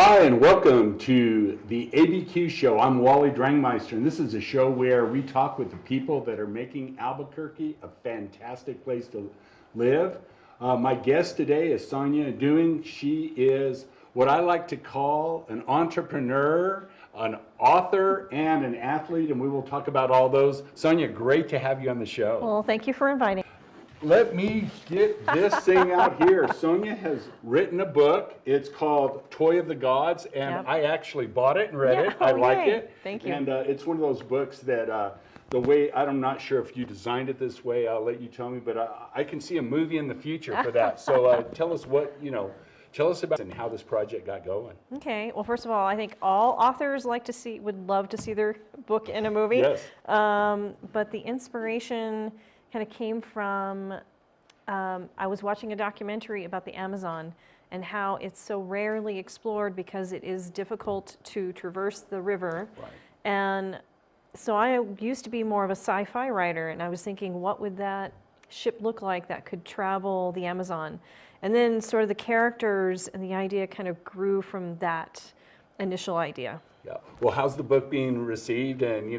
Hi, and welcome to the ABQ Show. I'm Wally Drangmeister, and this is a show where we talk with the people that are making Albuquerque a fantastic place to live. My guest today is Sonia Doing. She is what I like to call an entrepreneur, an author, and an athlete, and we will talk about all those. Sonia, great to have you on the show. Well, thank you for inviting. Let me get this thing out here. Sonia has written a book. It's called Toy of the Gods, and Yep. I actually bought it and read Yeah. it. I like yay. it. Thank you. And it's one of those books that the way, I'm not sure if you designed it this way, I'll let you tell me, but I can see a movie in the future for that. So tell us tell us about and how this project got going. Okay. Well, first of all, I think all authors would love to see their book in a movie. Yes. But the inspiration kind of came from, I was watching a documentary about the Amazon and how it's so rarely explored because it is difficult to traverse the river. Right. And so I used to be more of a sci-fi writer, and I was thinking, what would that ship look like that could travel the Amazon? And then sort of the characters and the idea kind of grew from that initial idea. Yeah. Well, how's the book being received, and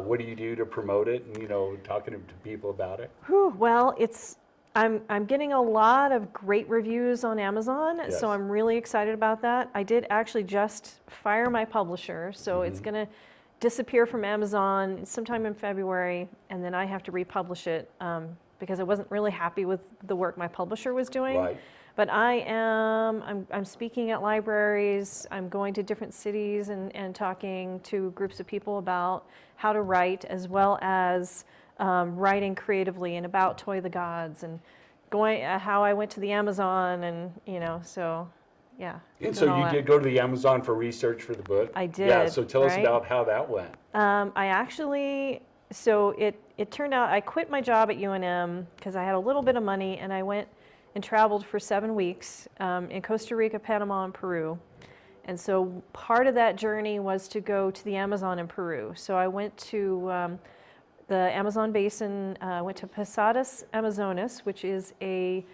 what do you do to promote it, and talking to people about it? Whew, well, I'm getting a lot of great reviews on Amazon, Yes. so I'm really excited about that. I did actually just fire my publisher, so it's going to disappear from Amazon sometime in February, and then I have to republish it because I wasn't really happy with the work my publisher was doing. Right. But I'm speaking at libraries, I'm going to different cities and talking to groups of people about how to write, as well as writing creatively and about Toy of the Gods, and how I went to the Amazon, and so yeah. And so you did go to the Amazon for research for the book? I did. Yeah, so tell us right? about how that went. It turned out I quit my job at UNM because I had a little bit of money, and I went and traveled for 7 weeks in Costa Rica, Panama, and Peru. And so part of that journey was to go to the Amazon in Peru. So I went to the Amazon basin, went to Posadas, Amazonas, which is a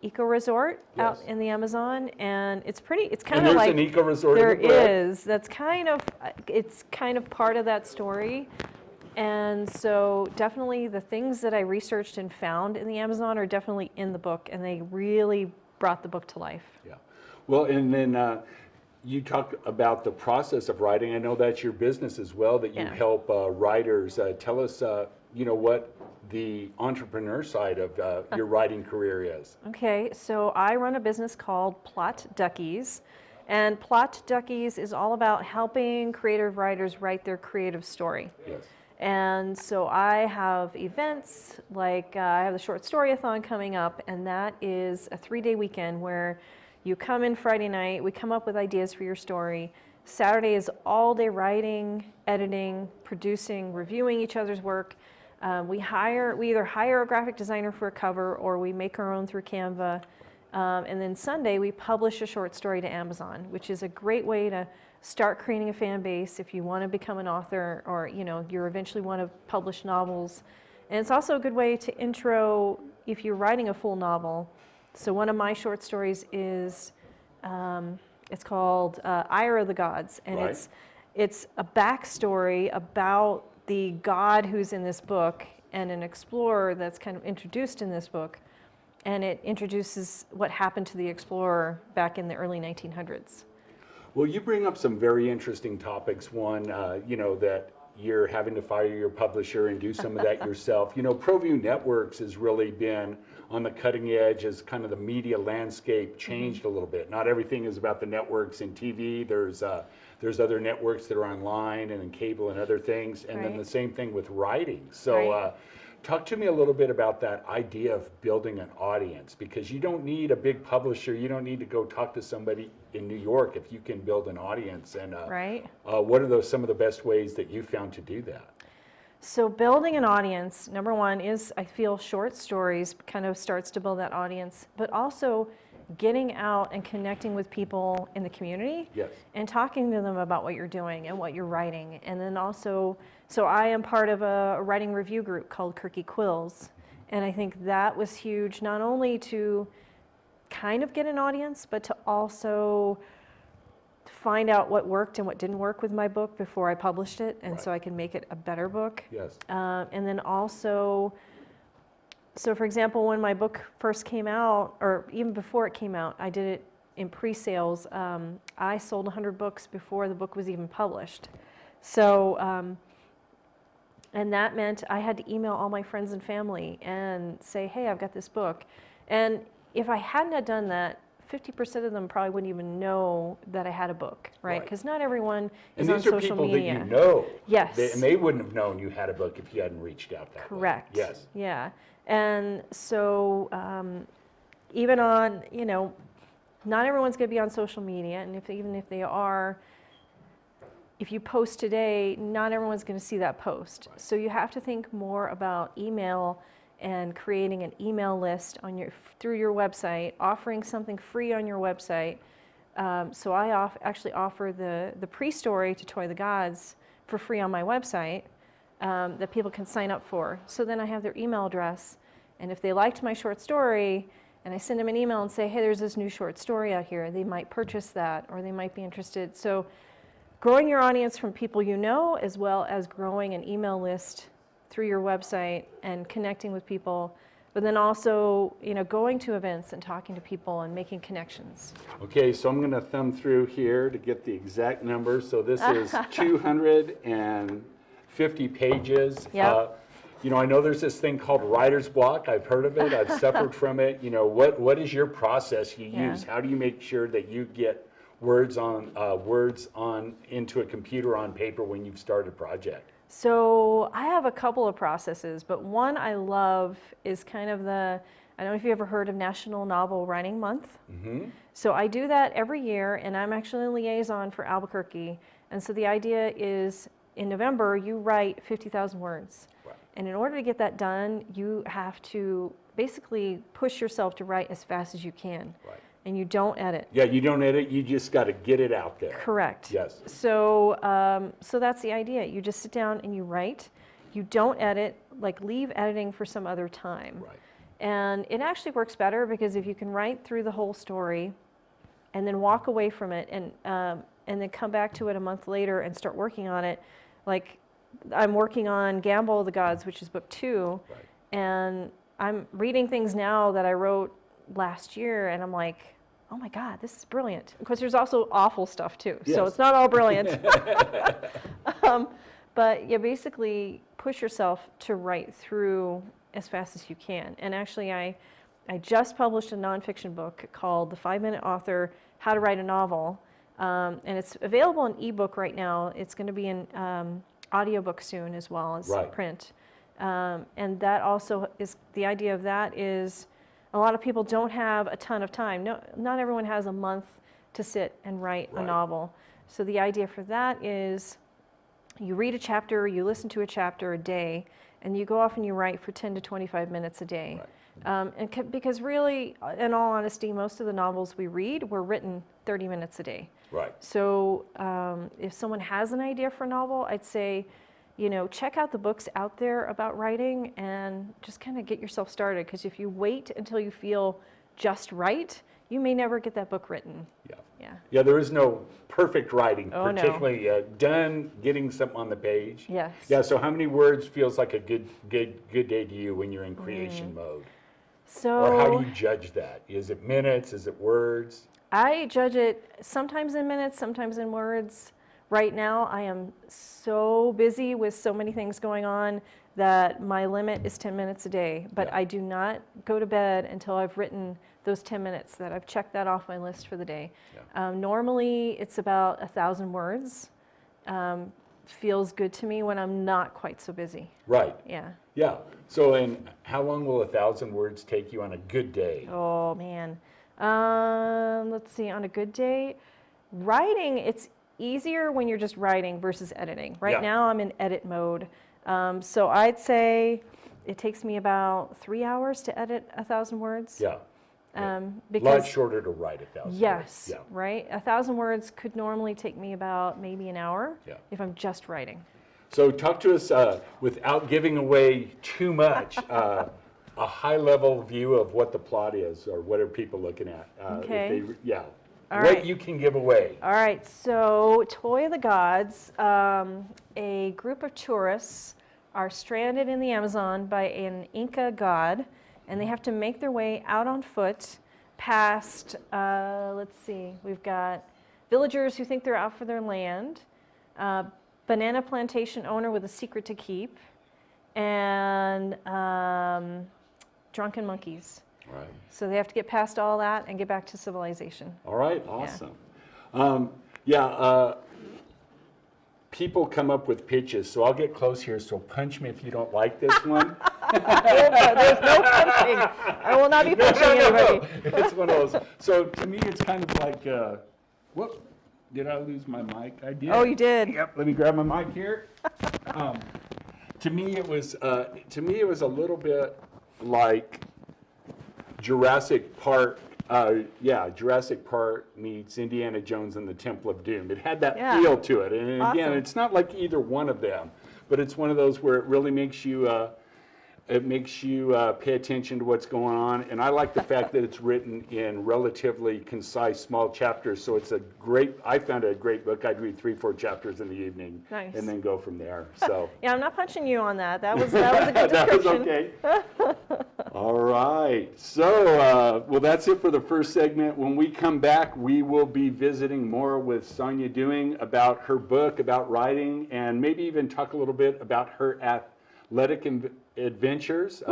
eco resort out in the Amazon, and it's kind of like an eco resort. There is. It's kind of part of that story. And so definitely the things that I researched and found in the Amazon are definitely in the book, and they really brought the book to life. Yeah. Well, and then you talk about the process of writing. I know that's your business as well, that you help writers. Tell us, what the entrepreneur side of your writing career is. Okay, so I run a business called Plot Duckies. And Plot Duckies is all about helping creative writers write their creative story. Yes. And so I have events, like I have the Short Storyathon coming up, and that is a 3-day weekend where you come in Friday night, we come up with ideas for your story. Saturday is all day writing, editing, producing, reviewing each other's work. We either hire a graphic designer for a cover, or we make our own through Canva. And then Sunday we publish a short story to Amazon, which is a great way to start creating a fan base if you want to become an author, or you eventually want to publish novels. And it's also a good way to intro if you're writing a full novel. So one of my short stories is it's called Ire of the Gods, and Right. it's a backstory about the god who's in this book and an explorer that's kind of introduced in this book, and it introduces what happened to the explorer back in the early 1900s. Well, you bring up some very interesting topics. One, that you're having to fire your publisher and do some of that yourself. ProView Networks has really been on the cutting edge as kind of the media landscape changed a little bit. Not everything is about the networks and TV. There's other networks that are online and in cable and other things. And then the same thing with writing. So talk to me a little bit about that idea of building an audience, because you don't need a big publisher. You don't need to go talk to somebody in New York if you can build an audience. And what are some of the best ways that you found to do that? So building an audience, number one is, I feel short stories kind of starts to build that audience, but also getting out and connecting with people in the community and talking to them about what you're doing and what you're writing. And then also, so I am part of a writing review group called Kirky Quills, and I think that was huge, not only to kind of get an audience, but to also find out what worked and what didn't work with my book before I published it, and Right. so I can make it a better book. Yes. And then also, so for example, when my book first came out, or even before it came out, I did it in pre-sales. I sold 100 books before the book was even published. So, and that meant I had to email all my friends and family and say, hey, I've got this book. And if I hadn't have done that, 50% of them probably wouldn't even know that I had a book, right? Right. Because not everyone is And on these are social people media. that you know. Yes. And they wouldn't have known you had a book if you hadn't reached out that way. Correct. Yes. Yeah. And so even on, not everyone's going to be on social media, and even if they are, if you post today, not everyone's going to see that post. Right. So you have to think more about email and creating an email list through your website, offering something free on your website. So I actually offer the pre-story to Toy the Gods for free on my website that people can sign up for. So then I have their email address, and if they liked my short story, and I send them an email and say, hey, there's this new short story out here, they might purchase that, or they might be interested. So growing your audience from people you know, as well as growing an email list through your website and connecting with people, but then also, going to events and talking to people and making connections. Okay, so I'm going to thumb through here to get the exact number. So this is 250 pages. Yep. I know there's this thing called writer's block. I've heard of it. I've suffered from it. What is your process you use? How do you make sure that you get words on into a computer on paper when you've started a project? So I have a couple of processes, but one I love is kind of I don't know if you ever heard of National Novel Writing Month. Mm-hmm. So I do that every year, and I'm actually a liaison for Albuquerque. And so the idea is in November, you write 50,000 words. Right. And in order to get that done, you have to basically push yourself to write as fast as you can. Right. And you don't edit. Yeah, you don't edit. You just got to get it out there. Correct. Yes. So, so that's the idea. You just sit down and you write. You don't edit. Leave editing for some other time. Right. And it actually works better because if you can write through the whole story, and then walk away from it, and then come back to it a month later and start working on it, like I'm working on Gamble of the Gods, which is book 2, Right. and I'm reading things now that I wrote last year, and I'm like, oh my God, this is brilliant. Of course, there's also awful stuff too, so Yes. it's not all brilliant. But you basically push yourself to write through as fast as you can. And actually, I just published a nonfiction book called The 5-Minute Author, How to Write a Novel, and it's available in ebook right now. It's going to be in audiobook soon as well as Right. print. And that also is, the idea of that is, a lot of people don't have a ton of time. No, not everyone has a month to sit and write a Right. novel. So the idea for that is you read a chapter, you listen to a chapter a day, and you go off and you write for 10 to 25 minutes a day. Right. Because really, in all honesty, most of the novels we read were written 30 minutes a day. Right. So if someone has an idea for a novel, I'd say, check out the books out there about writing and just kind of get yourself started. Because if you wait until you feel just right, you may never get that book written. Yeah. Yeah. Yeah, there is no perfect writing, Oh, no. particularly done getting something on the page. Yes. Yeah, so how many words feels like a good day to you when you're in creation mode? So Or how do you judge that? Is it minutes? Is it words? I judge it sometimes in minutes, sometimes in words. Right now, I am so busy with so many things going on that my limit is 10 minutes a day. But Yeah. I do not go to bed until I've written those 10 minutes, that I've checked that off my list for the day. Yeah. Normally, it's about 1,000 words. Feels good to me when I'm not quite so busy. Right. Yeah. Yeah. So, and how long will 1,000 words take you on a good day? Oh, man. Let's see, on a good day, writing, it's easier when you're just writing versus editing. Right Yeah. now I'm in edit mode. So I'd say it takes me about 3 hours to edit 1,000 words. Yeah. A Because lot shorter to write 1,000 yes, words. Yeah. right? 1,000 words could normally take me about maybe an hour Yeah. if I'm just writing. So talk to us, without giving away too much, a high-level view of what the plot is, or what are people looking at? Okay. Yeah. All what right. you can give away. All right, so Toy of the Gods, a group of tourists are stranded in the Amazon by an Inca god, and they have to make their way out on foot past, let's see, we've got villagers who think they're out for their land, banana plantation owner with a secret to keep, and drunken monkeys. Right. So they have to get past all that and get back to civilization. All right, awesome. People come up with pitches, so I'll get close here, so punch me if you don't like this one. There's no punching. I will not be punching anybody. It's one of those. So to me, it's kind of like, whoop, did I lose my mic? I did. Oh, you did. Yep, let me grab my mic here. To me, it was a little bit like Jurassic Park. Jurassic Park meets Indiana Jones and the Temple of Doom. It had that feel to it. And again, Awesome. it's not like either one of them, but it's one of those where it really makes you pay attention to what's going on. And I like the fact that it's written in relatively concise, small chapters. So it's I found it a great book. I'd read 3-4 chapters in the evening Nice. and then go from there. So Yeah, I'm not punching you on that. That was a good that was description. okay. All right. So, well, that's it for the first segment. When we come back, we will be visiting more with Sonia Dewing about her book, about writing, and maybe even talk a little bit about her athletic adventures.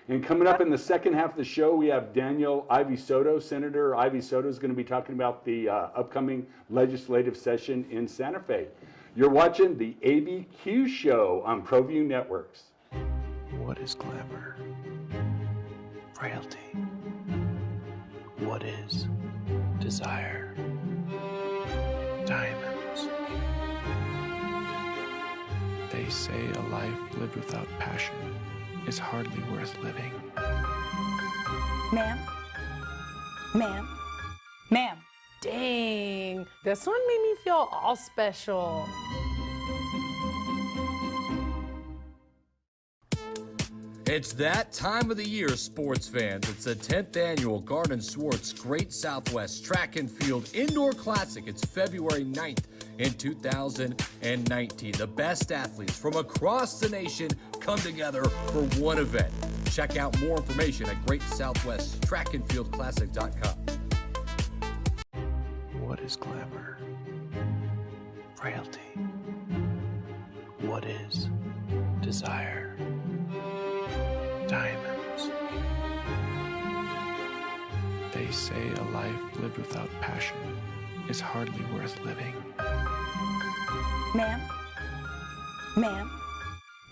And coming up in the second half of the show, we have Daniel Ivy Soto. Senator Ivy Soto is going to be talking about the upcoming legislative session in Santa Fe. You're watching the ABQ Show on ProView Networks. What is glamour? Frailty. What is desire? Diamonds. They say a life lived without passion is hardly worth living. Ma'am? Ma'am? Ma'am? Dang, this one made me feel all special. It's that time of the year, sports fans. It's the 10th annual Garden Swartz Great Southwest Track and Field Indoor Classic. It's February 9th in 2019. The best athletes from across the nation come together for one event. Check out more information at GreatSouthwestTrackAndFieldClassic.com. What is glamour? Frailty. What is desire? Diamonds. They say a life lived without passion is hardly worth living. Ma'am? Ma'am?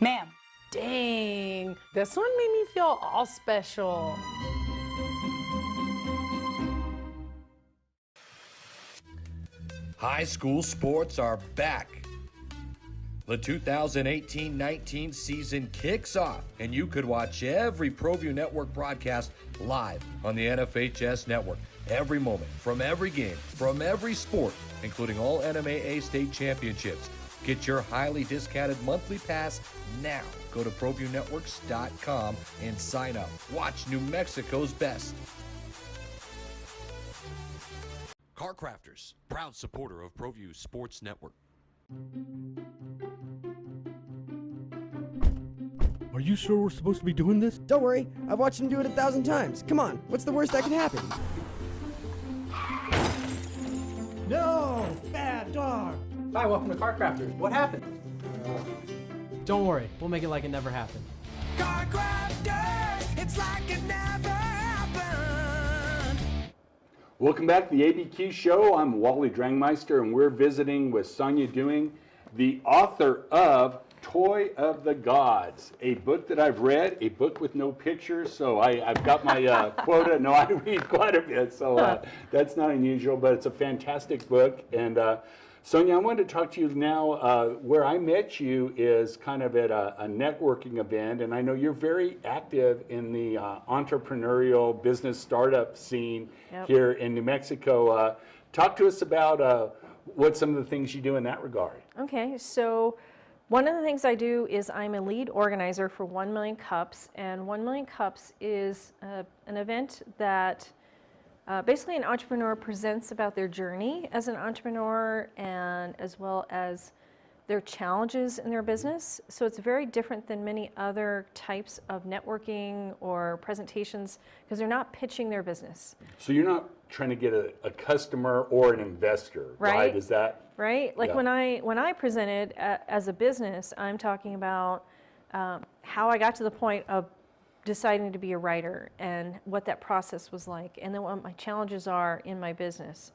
Ma'am? Dang, this one made me feel all special. High school sports are back. The 2018-19 season kicks off, and you could watch every ProView Network broadcast live on the NFHS network. Every moment, from every game, from every sport, including all NMAA state championships. Get your highly discounted monthly pass now. Go to ProViewNetworks.com and sign up. Watch New Mexico's best. Car Crafters, proud supporter of ProView Sports Network. Are you sure we're supposed to be doing this? Don't worry, I've watched him do it 1,000 times. Come on, what's the worst that can happen? No! Bad dog! Hi, welcome to Car Crafters. What happened? Don't worry, we'll make it like it never happened. Car Crafters, it's like it never happened. Welcome back to the ABQ Show. I'm Wally Drangmeister, and we're visiting with Sonia Dewing, the author of Toy of the Gods, a book that I've read, a book with no pictures, so I've got my quota. No, I read quite a bit, so that's not unusual, but it's a fantastic book. And Sonia, I wanted to talk to you now. Where I met you is kind of at a networking event, and I know you're very active in the entrepreneurial business startup scene here in New Mexico. Talk to us about what some of the things you do in that regard. Okay, so one of the things I do is I'm a lead organizer for 1 Million Cups, and 1 Million Cups is an event that basically an entrepreneur presents about their journey as an entrepreneur and as well as their challenges in their business. So it's very different than many other types of networking or presentations because they're not pitching their business. So you're not trying to get a customer or an investor, right? Is that right? Like yeah. when I presented as a business, I'm talking about how I got to the point of deciding to be a writer and what that process was like, and then what my challenges are in my business.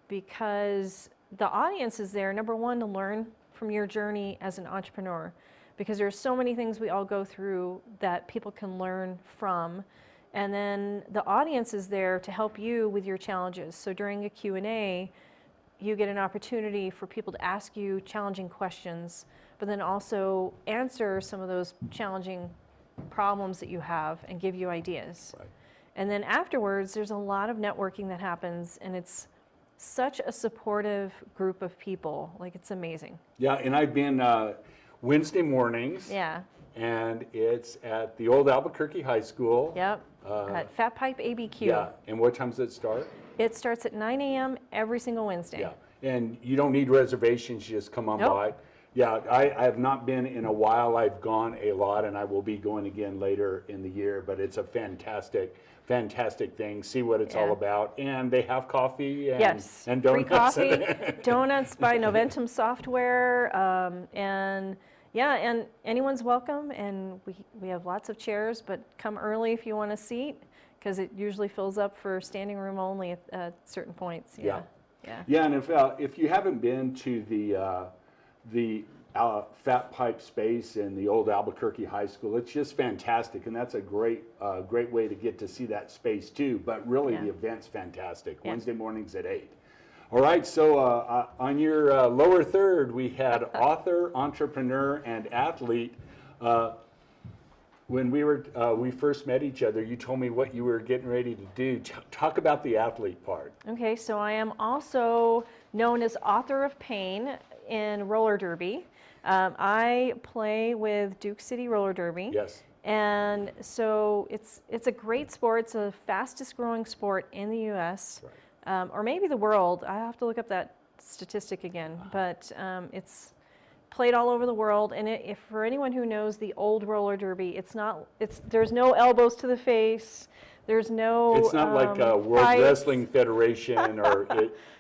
Because the audience is there, number one, to learn from your journey as an entrepreneur, because there's so many things we all go through that people can learn from. And then the audience is there to help you with your challenges. So during a Q&A, you get an opportunity for people to ask you challenging questions, but then also answer some of those challenging problems that you have and give you ideas. Right. And then afterwards, there's a lot of networking that happens, and it's such a supportive group of people. Like, it's amazing. Yeah, and I've been Wednesday mornings. Yeah. And it's at the old Albuquerque High School. Yep. At Fat Pipe ABQ. Yeah. And what time does it start? It starts at 9 a.m. every single Wednesday. Yeah. And you don't need reservations. You just come on by. Yeah, I have not been in a while. I've gone a lot, and I will be going again later in the year. But it's a fantastic thing. See what it's all about. And they have coffee and, and donuts. Free coffee, donuts by Noventum Software, and yeah, and anyone's welcome. And we have lots of chairs, but come early if you want a seat, because it usually fills up for standing room only at certain points. Yeah. Yeah, and if you haven't been to the Fat Pipe space in the old Albuquerque High School, it's just fantastic, and that's a great way to get to see that space too. But really, the event's fantastic. Wednesday mornings at 8. All right, so on your lower third, we had author, entrepreneur, and athlete. When we first met each other, you told me what you were getting ready to do. Talk about the athlete part. Okay, so I am also known as Author of Pain in roller derby. I play with Duke City Roller Derby. Yes. And so it's a great sport. It's the fastest growing sport in the U.S. Right. Or maybe the world. I have to look up that statistic again. But it's played all over the world. And if for anyone who knows the old roller derby, there's no elbows to the face. There's no. It's not like World Wrestling Federation or.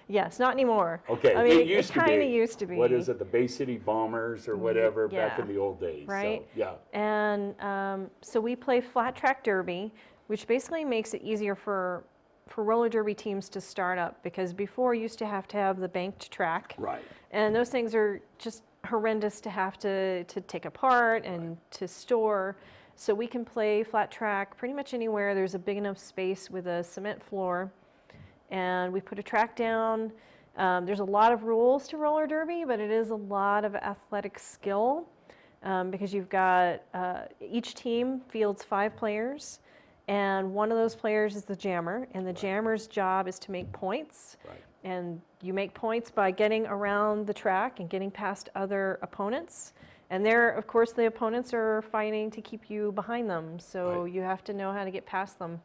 Yes, not anymore. Okay, I mean, it kind of used to be. What is it, the Bay City Bombers or whatever back in the old days? Right. So, yeah. And so we play flat track derby, which basically makes it easier for roller derby teams to start up, because before you used to have the banked track. Right. And those things are just horrendous to have to take apart and to store. So we can play flat track pretty much anywhere there's a big enough space with a cement floor. And we put a track down. There's a lot of rules to roller derby, but it is a lot of athletic skill, because you've got each team fields 5 players, and one of those players is the jammer, and the jammer's job is to make points. Right. And you make points by getting around the track and getting past other opponents. And there, of course, the opponents are fighting to keep you behind them, so you have to know how to get past them.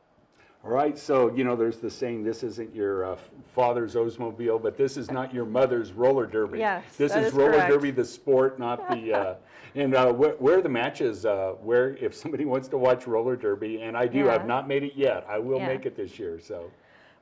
All right, so, there's the saying, this isn't your father's Oldsmobile, but this is not your mother's roller derby. Yes, this that is roller correct. derby, the sport, not the, and where are the matches, where, if somebody wants to watch roller derby, and I do, I've not made it yet, I will make it this year, so.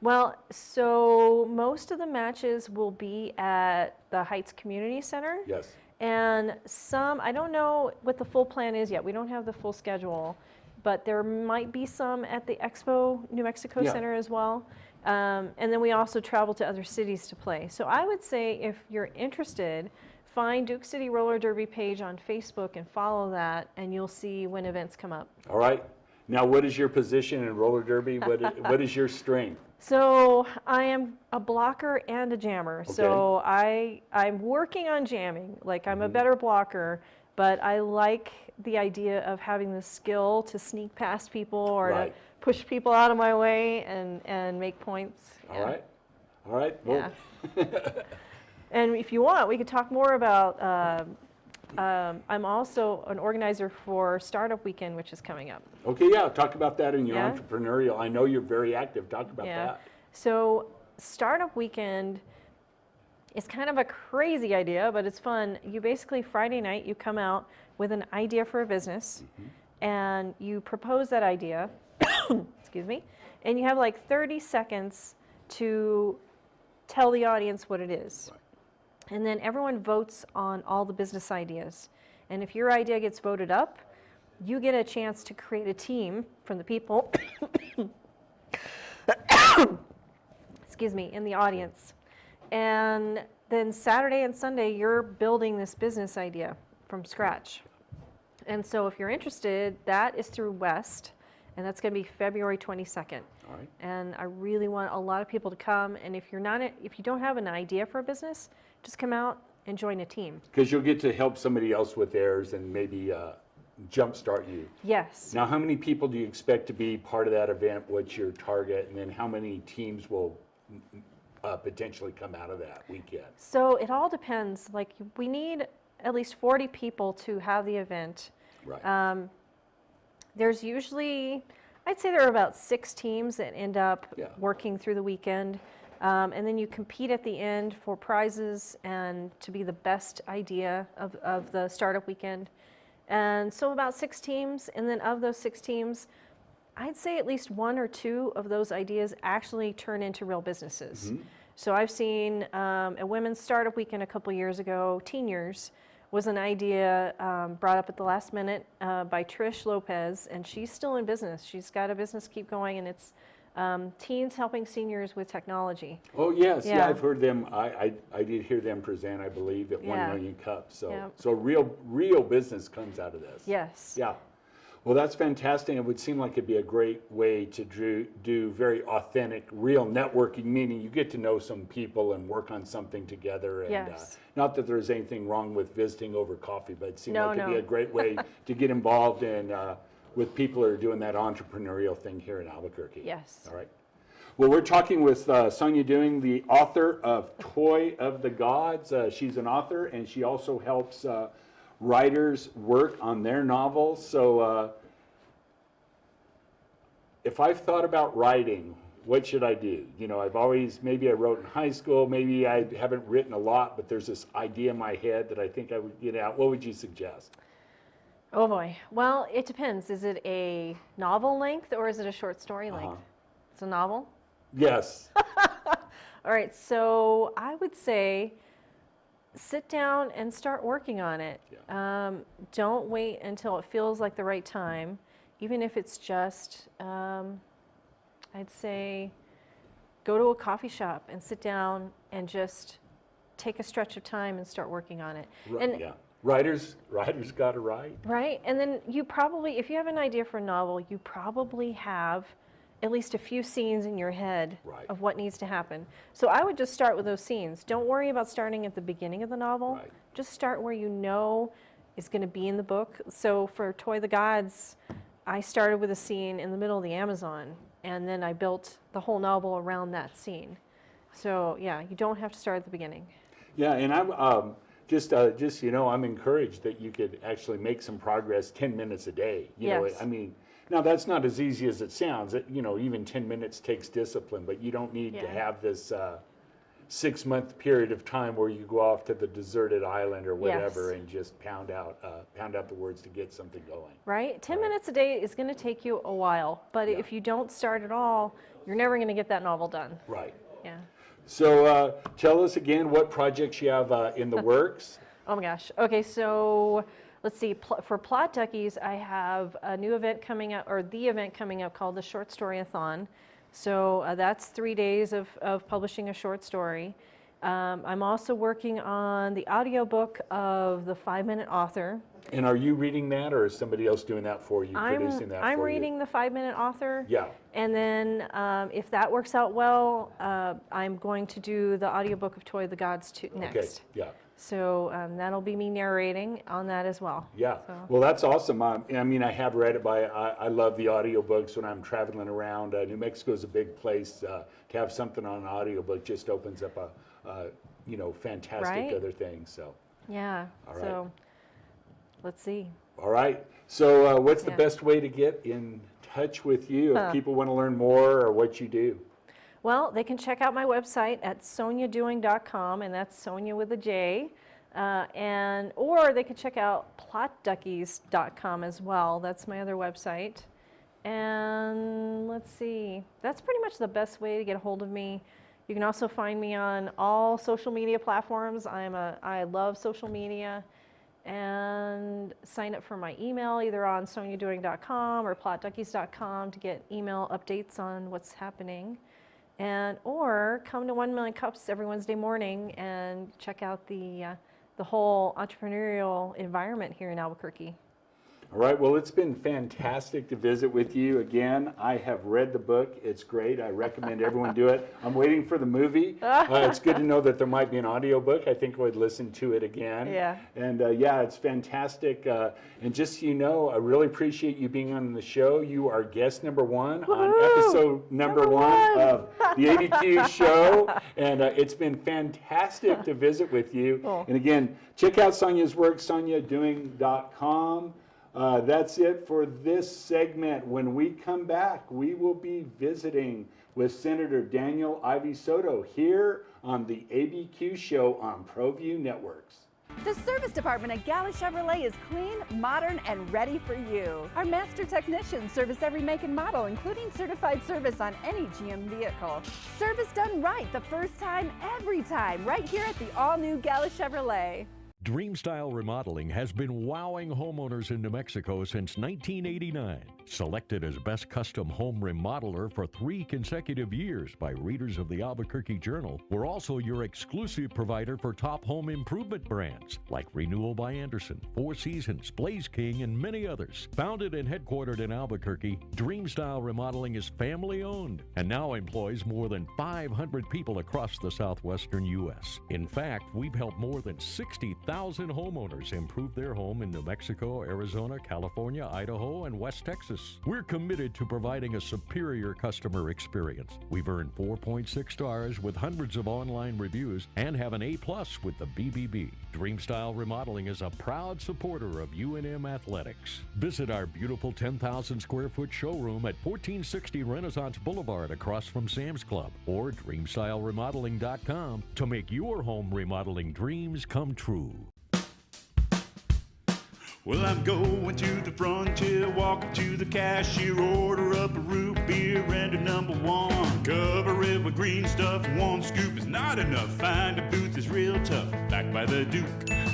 Well, so most of the matches will be at the Heights Community Center. Yes. And some, I don't know what the full plan is yet, we don't have the full schedule. But there might be some at the Expo New Mexico Center as well. And then we also travel to other cities to play. So I would say if you're interested, find Duke City Roller Derby page on Facebook and follow that, and you'll see when events come up. All right. Now, what is your position in roller derby? What is your strength? So I am a blocker and a jammer. Okay. So I'm working on jamming. Like, I'm a better blocker, but I like the idea of having the skill to sneak past people or to push people out of my way and make points. All right. All right. Well. Yeah. And if you want, we could talk more about, I'm also an organizer for Startup Weekend, which is coming up. Okay, yeah, talk about that in your entrepreneurial. I know you're very active. Talk about that. So startup weekend is kind of a crazy idea, but it's fun. You basically, Friday night, you come out with an idea for a business, and you propose that idea, excuse me, and you have like 30 seconds to tell the audience what it is. And then everyone votes on all the business ideas. And if your idea gets voted up, you get a chance to create a team from the people excuse me, in the audience. And then Saturday and Sunday, you're building this business idea from scratch. And so if you're interested, that is through West, and that's going to be February 22nd. All right. And I really want a lot of people to come. And if you don't have an idea for a business, just come out and join a team. Because you'll get to help somebody else with theirs and maybe jumpstart you. Yes. Now, how many people do you expect to be part of that event? What's your target? And then how many teams will potentially come out of that weekend? So it all depends. Like, we need at least 40 people to have the event. Right. There's usually, I'd say there are about 6 teams that end up working through the weekend. And then you compete at the end for prizes and to be the best idea of the startup weekend. And so about 6 teams, and then of those 6 teams, I'd say at least 1 or 2 of those ideas actually turn into real businesses. So I've seen a women's startup weekend a couple years ago, Teen Years, was an idea brought up at the last minute by Trish Lopez, and she's still in business. She's got a business, keep going, and it's teens helping seniors with technology. Oh, yes. Yeah, I've heard them. I did hear them present, I believe, at 1 Million Cups. So, so real business comes out of this. Yes. Yeah. Well, that's fantastic. It would seem like it'd be a great way to do very authentic, real networking, meaning you get to know some people and work on something together. And not that there's anything wrong with visiting over coffee, but it seemed like it'd be a great way to get involved in with people who are doing that entrepreneurial thing here in Albuquerque. Yes. All right. Well, we're talking with Sonia Doing, the author of Toy of the Gods. She's an author, and she also helps writers work on their novels. So if I've thought about writing, what should I do? You know, maybe I wrote in high school, maybe I haven't written a lot, but there's this idea in my head that I think I would get out. What would you suggest? Oh boy. Well, it depends. Is it a novel length or is it a short story length? It's a novel? Yes. All right. So I would say sit down and start working on it. Don't wait until it feels like the right time. Even if it's just, I'd say, go to a coffee shop and sit down and just take a stretch of time and start working on it. Writers got to write. Right, and then you probably, if you have an idea for a novel, you probably have at least a few scenes in your head of what needs to happen. So I would just start with those scenes. Don't worry about starting at the beginning of the novel. Just start where you know is going to be in the book. So for Toy the Gods, I started with a scene in the middle of the Amazon, and then I built the whole novel around that scene. So yeah, you don't have to start at the beginning. Yeah, and I'm just you know, I'm encouraged that you could actually make some progress 10 minutes a day. You know, I mean, now that's not as easy as it sounds. You know, even 10 minutes takes discipline, but you don't need to have this 6-month period of time where you go off to the deserted island or whatever and just pound out the words to get something going. Right? 10 minutes a day is going to take you a while, but if you don't start at all, you're never going to get that novel done. Right. Yeah. So tell us again what projects you have in the works. Oh my gosh. Okay, so let's see. For Plot Duckies, I have a new event coming up, or the event coming up called the Short Story-a-thon. So that's 3 days of publishing a short story. I'm also working on the audiobook of The 5-Minute Author. And are you reading that, or is somebody else doing that for you, producing that for you? I'm reading The 5-Minute Author. Yeah. And then if that works out well, I'm going to do the audiobook of Toy of the Gods next. Okay, yeah. So that'll be me narrating on that as well. Yeah, well, that's awesome. I mean, I have read it I love the audiobooks when I'm traveling around. New Mexico is a big place. To have something on an audiobook just opens up a you know, fantastic other things. So. Yeah, all right. So let's see. All right, so what's the best way to get in touch with you if people want to learn more or what you do? Well, they can check out my website at soniadoing.com, and that's Sonia with a J. Or they could check out plotduckies.com as well. That's my other website. And let's see, that's pretty much the best way to get a hold of me. You can also find me on all social media platforms. I love social media. And sign up for my email either on soniadoing.com or plotduckies.com to get email updates on what's happening. Or come to 1 Million Cups every Wednesday morning and check out the whole entrepreneurial environment here in Albuquerque. All right, well, it's been fantastic to visit with you again. I have read the book. It's great. I recommend everyone do it. I'm waiting for the movie. It's good to know that there might be an audiobook. I think I would listen to it again. Yeah. And yeah, it's fantastic. And just so you know, I really appreciate you being on the show. You are guest number 1 on episode number one of the ABQ Show. And it's been fantastic to visit with you. Cool. And again, check out Sonia's work, soniadoing.com. That's it for this segment. When we come back, we will be visiting with Senator Daniel Ivy Soto here on the ABQ Show on ProView Networks. The service department at Gala Chevrolet is clean, modern, and ready for you. Our master technicians service every make and model, including certified service on any GM vehicle. Service done right the first time, every time, right here at the all-new Gala Chevrolet. Dream Style Remodeling has been wowing homeowners in New Mexico since 1989. Selected as Best Custom Home Remodeler for 3 consecutive years by readers of the Albuquerque Journal, we're also your exclusive provider for top home improvement brands like Renewal by Anderson, Four Seasons, Blaze King, and many others. Founded and headquartered in Albuquerque, Dream Style Remodeling is family-owned and now employs more than 500 people across the southwestern U.S. In fact, we've helped more than 60,000 homeowners improve their home in New Mexico, Arizona, California, Idaho, and West Texas. We're committed to providing a superior customer experience. We've earned 4.6 stars with hundreds of online reviews and have an A+ with the BBB. Dream Style Remodeling is a proud supporter of UNM Athletics. Visit our beautiful 10,000 square foot showroom at 1460 Renaissance Boulevard across from Sam's Club, or dreamstyleremodeling.com to make your home remodeling dreams come true. Well, I'm going to the frontier, walk up to the cashier, order up a root beer and a number 1. Cover it with green stuff, 1 scoop is not enough. Find a booth is real tough, back by the Duke.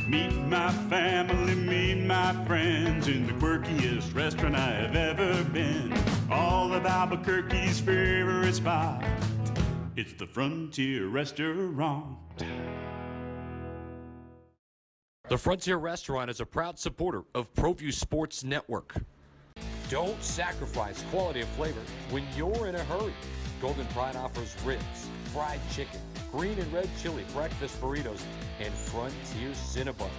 Meet my family, meet my friends in the quirkiest restaurant I have ever been. All of Albuquerque's favorite spot, it's the Frontier Restaurant. The Frontier Restaurant is a proud supporter of ProView Sports Network. Don't sacrifice quality and flavor when you're in a hurry. Golden Pride offers ribs, fried chicken, green and red chili breakfast burritos, and Frontier Cinnabons.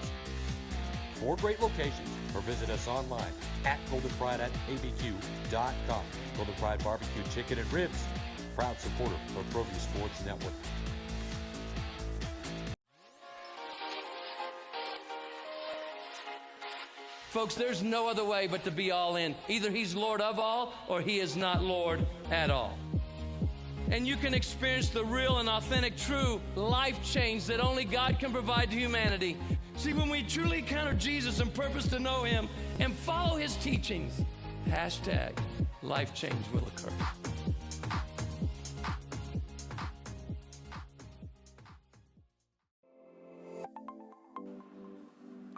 4 great locations, or visit us online at goldenpride@abq.com. Golden Pride Barbecue Chicken and Ribs, proud supporter of ProView Sports Network. Folks, there's no other way but to be all in. Either he's Lord of all or he is not Lord at all. And you can experience the real and authentic, true life change that only God can provide to humanity. See, when we truly encounter Jesus and purpose to know him and follow his teachings, hashtag life change will occur.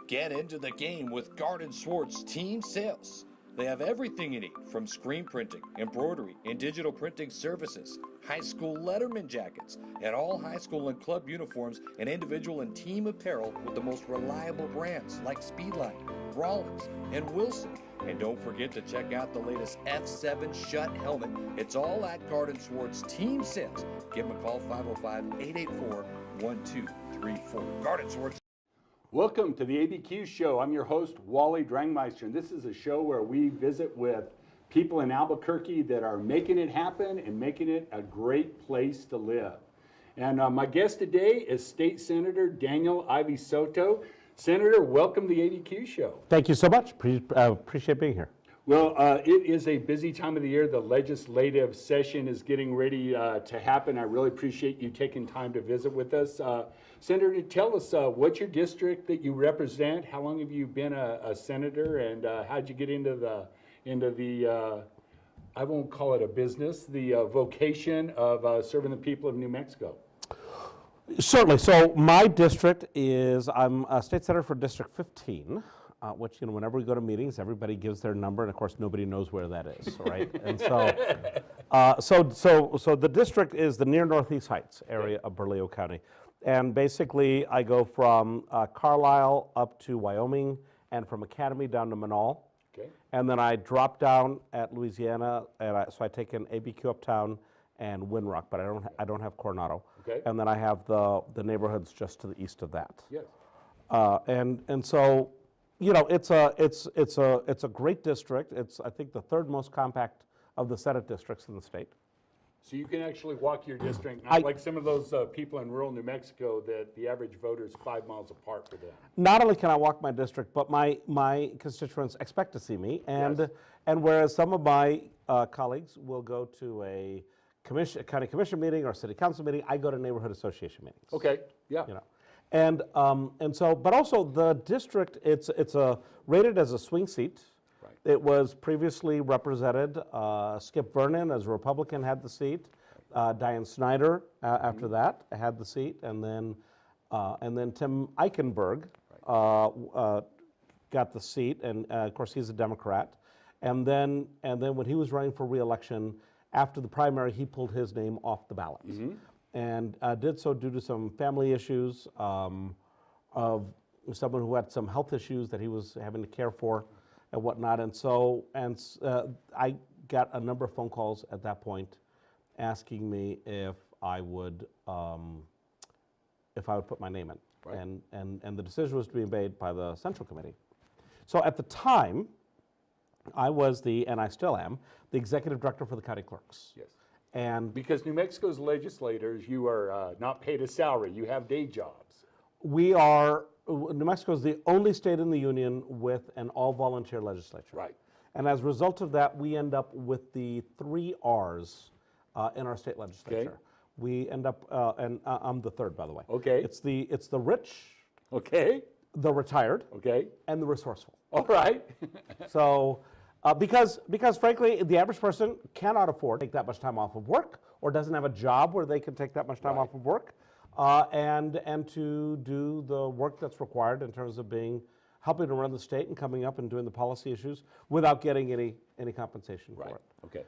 Get into the game with Garden Swartz Team Sales. They have everything you need, from screen printing, embroidery, and digital printing services, high school letterman jackets, and all high school and club uniforms, and individual and team apparel with the most reliable brands like Speedline, Rawlings, and Wilson. And don't forget to check out the latest F7 Shut helmet. It's all at Garden Swartz Team Sales. Give them a call, 505-884-1234. Garden Swartz. Welcome to the ABQ Show. I'm your host, Wally Drangmeister, and this is a show where we visit with people in Albuquerque that are making it happen and making it a great place to live. And my guest today is State Senator Daniel Ivy Soto. Senator, welcome to the ABQ Show. Thank you so much. Appreciate being here. Well, it is a busy time of the year. The legislative session is getting ready to happen. I really appreciate you taking time to visit with us. Senator, tell us what's your district that you represent? How long have you been a senator, and how'd you get into the I won't call it a business, the vocation of serving the people of New Mexico? Certainly. So my district is, I'm a state senator for District 15. Which, you know, whenever we go to meetings, everybody gives their number, and of course, nobody knows where that is, right? And so the district is the near Northeast Heights area of Bernalillo County. And basically, I go from Carlisle up to Wyoming, and from Academy down to Manal. Okay. And then I drop down at Louisiana, and so I take in ABQ Uptown and Windrock, but I don't have Coronado. Okay. And then I have the neighborhoods just to the east of that. Yes. And so, you know, it's a great district. It's, I think, the third most compact of the Senate districts in the state. So you can actually walk your district, not like some of those people in rural New Mexico that the average voter is 5 miles apart for them. Not only can I walk my district, but my constituents expect to see me. And Yes. and whereas some of my colleagues will go to a county commission meeting or city council meeting, I go to neighborhood association meetings. Okay, yeah. You know. And so, but also the district, it's rated as a swing seat. Right. It was previously represented, Skip Vernon as a Republican had the seat, Diane Snyder after that had the seat, and then Tim Eichenberg got the seat, and of course he's a Democrat. And then when he was running for re-election, after the primary, he pulled his name off the ballot. And did so due to some family issues of someone who had some health issues that he was having to care for and whatnot. And so, I got a number of phone calls at that point asking me if I would put my name in. Right. And the decision was to be made by the Central Committee. So at the time, I was and I still am, the executive director for the county clerks. Yes. And because New Mexico's legislators, you are not paid a salary, you have day jobs. New Mexico is the only state in the union with an all-volunteer legislature. Right. And as a result of that, we end up with the 3 R's in our state legislature. Okay. We end up, and I'm the third, by the way. Okay. It's the rich, Okay. the retired, Okay. and the resourceful. All right. So, because frankly, the average person cannot afford to take that much time off of work, or doesn't have a job where they can take that much time off of work, and to do the work that's required in terms of helping to run the state and coming up and doing the policy issues without getting any compensation for it. Okay.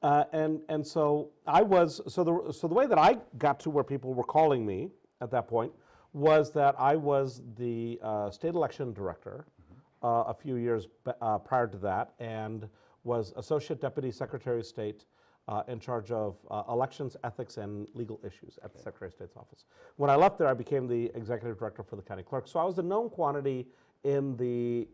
And so the way that I got to where people were calling me at that point was that I was the state election director a few years prior to that, and was Associate Deputy Secretary of State in charge of elections, ethics, and legal issues at the Secretary of State's office. When I left there, I became the Executive Director for the County Clerk. So I was a known quantity in the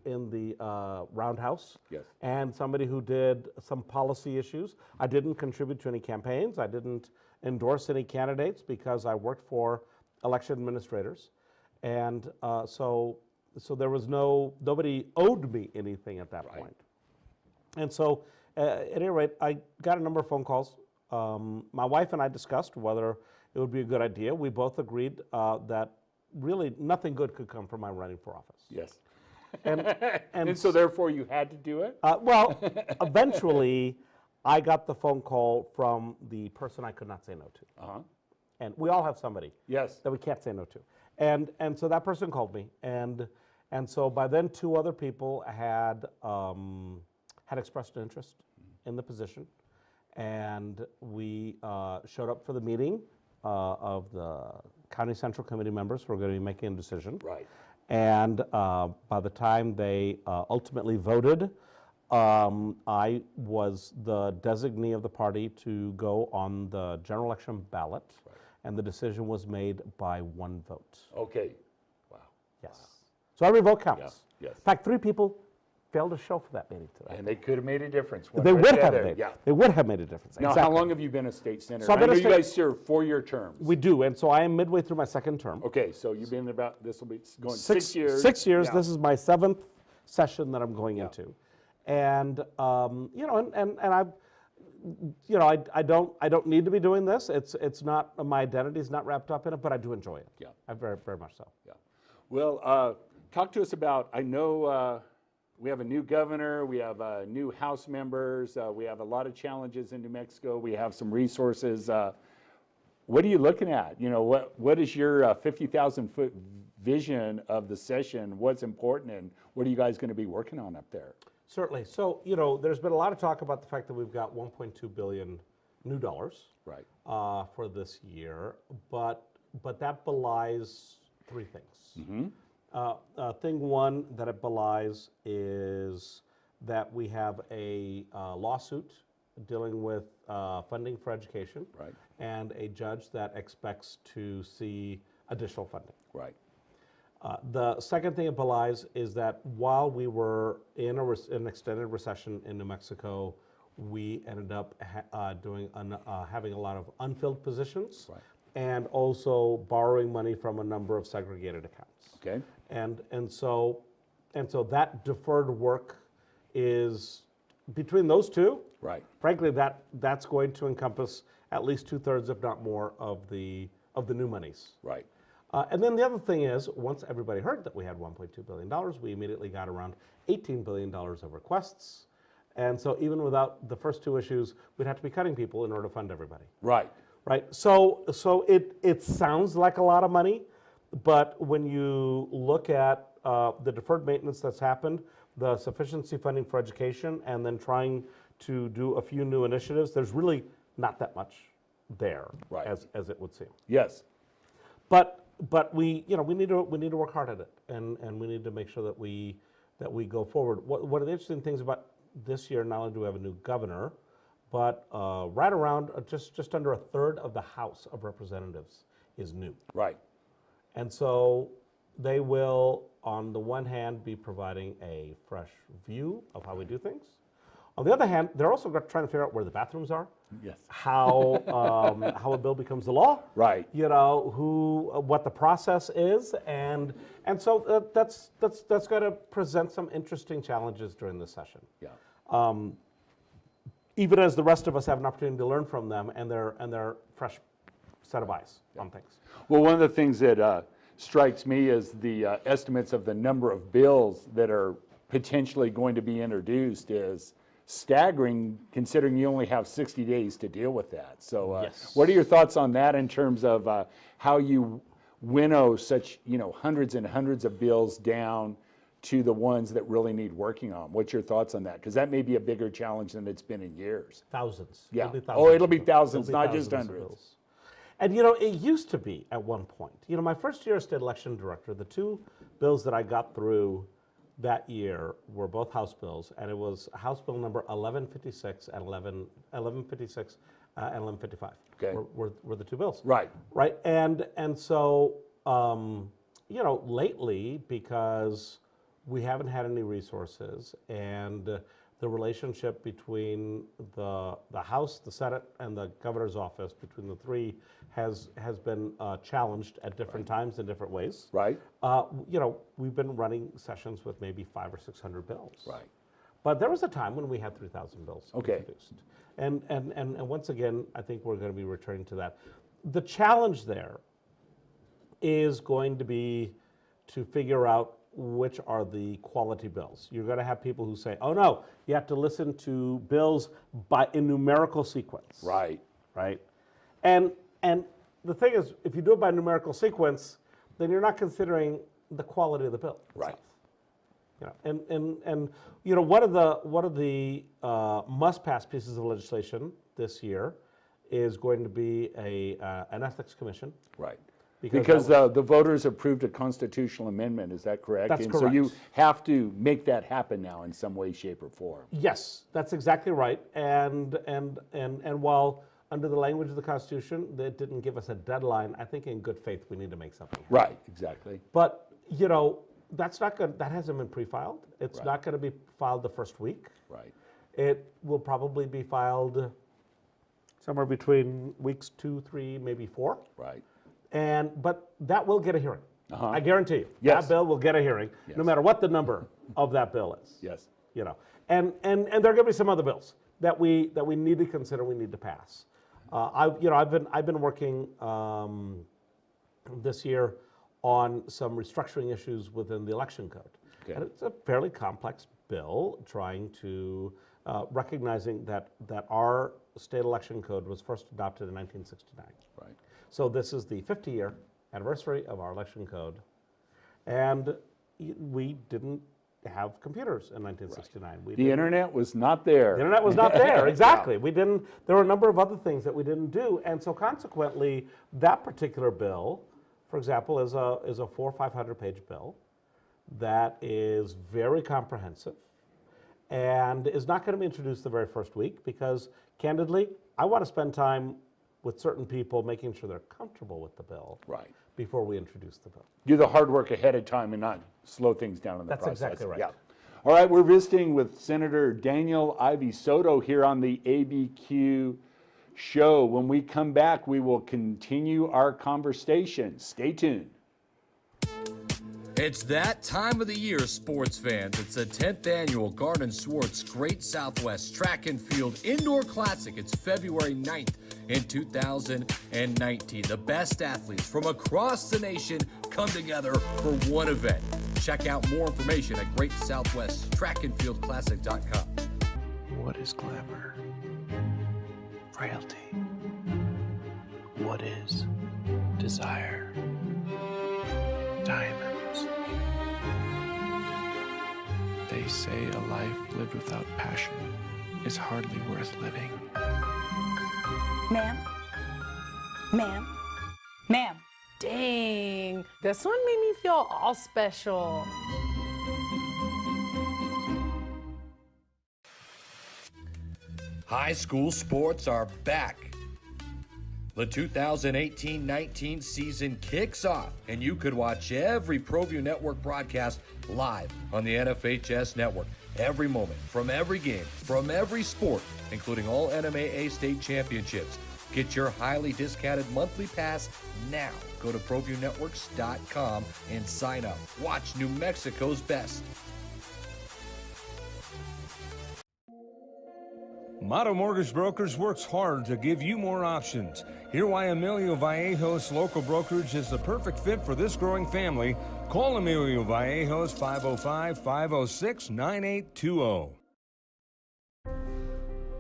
roundhouse, Yes. and somebody who did some policy issues. I didn't contribute to any campaigns. I didn't endorse any candidates because I worked for election administrators. And so there was nobody owed me anything at that point. And so, at any rate, I got a number of phone calls. My wife and I discussed whether it would be a good idea. We both agreed that really nothing good could come from my running for office. Yes. And so therefore you had to do it? Well, eventually, I got the phone call from the person I could not say no to. Uh-huh. And we all have somebody Yes. that we can't say no to. And so that person called me, and so by then 2 other people had expressed an interest in the position, and we showed up for the meeting of the County Central Committee members who are going to be making a decision. Right. And by the time they ultimately voted, I was the designee of the party to go on the general election ballot. Right. And the decision was made by 1 vote. Okay. Wow. Yes. So every vote counts. Yeah. Yes. In fact, 3 people failed to show for that meeting today. And they could have made a difference. They would have made. Yeah. They would have made a difference. Now, exactly. how long have you been a state senator? So I've I been know a you state- guys serve 4-year terms. We do, and so I am midway through my 2nd term. Okay, so you've been about, this will be going 6 years. 6 years. Yeah. This is my 7th session that I'm going into. And you know, and I've, you know, I don't need to be doing this. It's not, my identity is not wrapped up in it, but I do enjoy it. Yeah. I very much so. Yeah. Well, talk to us about, I know we have a new governor, we have new House members, we have a lot of challenges in New Mexico, we have some resources. What are you looking at? You know, what is your 50,000-foot vision of the session? What's important, and what are you guys going to be working on up there? Certainly. So, you know, there's been a lot of talk about the fact that we've got $1.2 billion new dollars right. For this year, but that belies three things. Thing one that it belies is that we have a lawsuit dealing with funding for education, right. and a judge that expects to see additional funding. Right. The second thing it belies is that while we were in an extended recession in New Mexico, we ended up having a lot of unfilled positions, right. and also borrowing money from a number of segregated accounts. Okay. And so that deferred work is between those two. Right. Frankly, that's going to encompass at least 2/3, if not more, of the new monies. Right. And then the other thing is, once everybody heard that we had $1.2 billion, we immediately got around $18 billion of requests. And so even without the first two issues, we'd have to be cutting people in order to fund everybody. Right. Right. So it sounds like a lot of money, but when you look at the deferred maintenance that's happened, the sufficiency funding for education, and then trying to do a few new initiatives, there's really not that much there, right. as it would seem. Yes. But we need to work hard at it, and we need to make sure that we go forward. One of the interesting things about this year, not only do we have a new governor, but right around just under 1/3 of the House of Representatives is new. Right. And so they will, on the one hand, be providing a fresh view of how we do things. On the other hand, they're also trying to figure out where the bathrooms are. Yes. How a bill becomes the law. Right. You know, what the process is, and so that's going to present some interesting challenges during this session. Yeah. Even as the rest of us have an opportunity to learn from them and their fresh set of eyes on things. Well, one of the things that strikes me is the estimates of the number of bills that are potentially going to be introduced is staggering, considering you only have 60 days to deal with that. So yes. What are your thoughts on that in terms of how you winnow such, hundreds and hundreds of bills down to the ones that really need working on? What's your thoughts on that? Because that may be a bigger challenge than it's been in years. Thousands. Yeah. It'll be thousands, not just hundreds. And it used to be at one point. My first year as state election director, the two bills that I got through that year were both House bills, and it was House Bill number 1156 and 1156 and 1155. Okay. Were the two bills. Right. Right. And so lately, because we haven't had any resources, and the relationship between the House, the Senate, and the governor's office, between the three, has been challenged at different times in different ways. Right. We've been running sessions with maybe 500 or 600 bills. Right. But there was a time when we had 3,000 bills okay. introduced. And once again, I think we're going to be returning to that. The challenge there is going to be to figure out which are the quality bills. You're going to have people who say, oh no, you have to listen to bills in numerical sequence. Right. Right. And the thing is, if you do it by numerical sequence, then you're not considering the quality of the bill itself. Right. And one of the must-pass pieces of legislation this year is going to be an ethics commission. Right. Because the voters approved a constitutional amendment, is that correct? That's correct. So you have to make that happen now in some way, shape, or form. Yes, that's exactly right. And while under the language of the Constitution, it didn't give us a deadline, I think in good faith we need to make something happen. Right, exactly. But, that's not good. That hasn't been pre-filed. It's not going to be filed the first week. Right. It will probably be filed somewhere between weeks 2, 3, maybe 4. Right. But that will get a hearing. Uh-huh. I guarantee you. Yes. That bill will get a hearing, yes. no matter what the number of that bill is. Yes. And there are going to be some other bills that we need to consider, we need to pass. I've been working this year on some restructuring issues within the election code. Okay. And it's a fairly complex bill trying to, recognizing that our state election code was first adopted in 1969. Right. So this is the 50-year anniversary of our election code. And we didn't have computers in 1969. Right. The internet was not there. The internet was not there, exactly. We didn't, there were a number of other things that we didn't do. And so consequently, that particular bill, for example, is a 400 or 500 page bill that is very comprehensive and is not going to be introduced the very first week because, candidly, I want to spend time with certain people making sure they're comfortable with the bill before we introduce the bill. Do the hard work ahead of time and not slow things down in the process. That's exactly right. Yeah. All right, we're visiting with Senator Daniel Ivey Soto here on the ABQ Show. When we come back, we will continue our conversation. Stay tuned. It's that time of the year, sports fans. It's the 10th annual Garden Swartz Great Southwest Track and Field Indoor Classic. It's February 9th in 2019. The best athletes from across the nation come together for one event. Check out more information at GreatSouthwestTrackandFieldClassic.com. What is glamour? Frailty. What is desire? Diamonds. They say a life lived without passion is hardly worth living. Ma'am? Ma'am? Ma'am? Dang, this one made me feel all special. High school sports are back. The 2018-19 season kicks off, and you could watch every ProView Network broadcast live on the NFHS network. Every moment, from every game, from every sport, including all NMAA state championships. Get your highly discounted monthly pass now. Go to ProViewNetworks.com and sign up. Watch New Mexico's best. Motto Mortgage Brokers works hard to give you more options. Hear why Emilio Vallejo's local brokerage is the perfect fit for this growing family. Call Emilio Vallejo's 505-506-9820.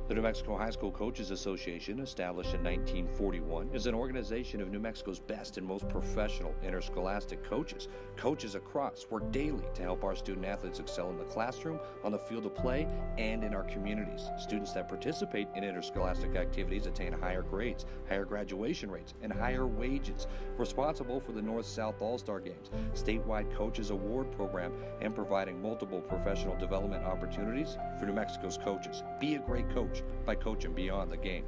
The New Mexico High School Coaches Association, established in 1941, is an organization of New Mexico's best and most professional interscholastic coaches. Coaches across work daily to help our student athletes excel in the classroom, on the field of play, and in our communities. Students that participate in interscholastic activities attain higher grades, higher graduation rates, and higher wages. Responsible for the North-South All-Star Games, statewide Coaches Award Program, and providing multiple professional development opportunities for New Mexico's coaches. Be a great coach by coaching beyond the game.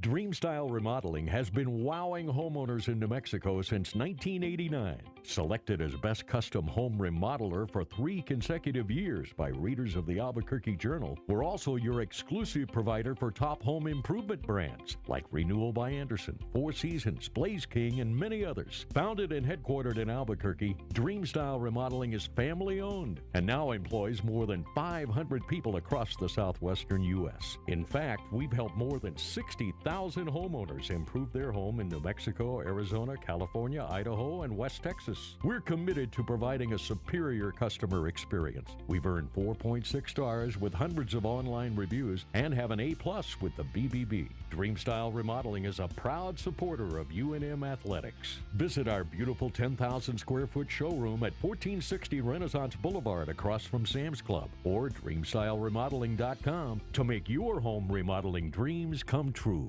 Dreamstyle Remodeling has been wowing homeowners in New Mexico since 1989. Selected as Best Custom Home Remodeler for 3 consecutive years by readers of the Albuquerque Journal, we're also your exclusive provider for top home improvement brands like Renewal by Anderson, Four Seasons, Blaze King, and many others. Founded and headquartered in Albuquerque, Dreamstyle Remodeling is family-owned and now employs more than 500 people across the southwestern U.S. In fact, we've helped more than 60,000 homeowners improve their home in New Mexico, Arizona, California, Idaho, and West Texas. We're committed to providing a superior customer experience. We've earned 4.6 stars with hundreds of online reviews and have an A+ with the BBB. Dreamstyle Remodeling is a proud supporter of UNM Athletics. Visit our beautiful 10,000 square foot showroom at 1460 Renaissance Boulevard across from Sam's Club or DreamstyleRemodeling.com to make your home remodeling dreams come true.